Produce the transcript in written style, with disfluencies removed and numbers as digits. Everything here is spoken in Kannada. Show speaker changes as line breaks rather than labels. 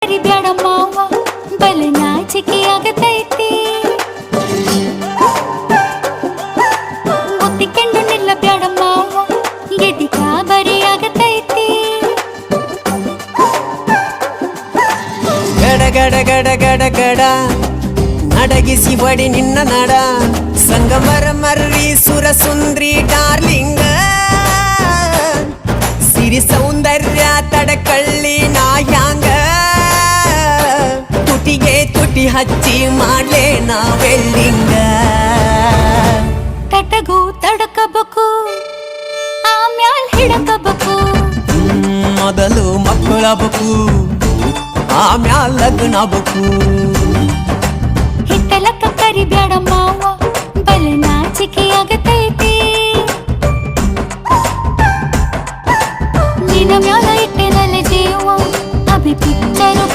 ಕರಿಬ್ಯಾಡ ಮಾವ ಬಲ ನಾಚಿಕೆ ಆಗತೈತಿ ಒತ್ತಿಕೊಂಡು ನಿಲ್ಲಬ್ಯಾಡ ಮಾವ ಎದಿ ಕಾಬರಿ ಆಗತೈತಿ
ಗಡ ಗಡ ಗಡ ಗಡ ಗಡ ನಡಗಿಸಿ ಬಡಿ ನಿನ್ನ ನಡ ಸಂಗಮರ ಮರ್ರಿ ಸುರ ಸುಂದ್ರಿ ಡಾರ್ಲಿಂಗ ಸಿರಿ ಸೌಂದರ್ಯ ತಡಕಳ್ಳಿ ನಾಯಾಂಗ ತುಟಿಗೆ ತುಟಿ ಹಚ್ಚಿ ಮಾಡ್ಲೆ ನಾವೆಲ್ಲಿಂಗ
ತಟಗೂ ತಡಕಬೇಕು ಆಮ್ಯಾಲ್ ಹಿಡಕಬೇಕು
ಮೊದಲು ಮಕ್ಕಳಬೇಕು ಆಮ್ಯಾಲ ಲಗ್ನಬೇಕು
ಹಿತ್ತಲಕ್ಕ ಕರಿಬ್ಯಾಡ ಮಾವ ಬಲ ನಾಚಿಕೆ ಆಗತೈತಿ ನಿನ್ನ ಮ್ಯಾಲ ಇಟ್ಟೆನಲ್ಲ ಜೀವ ಅಭಿ ಪಿಕ್ಚರು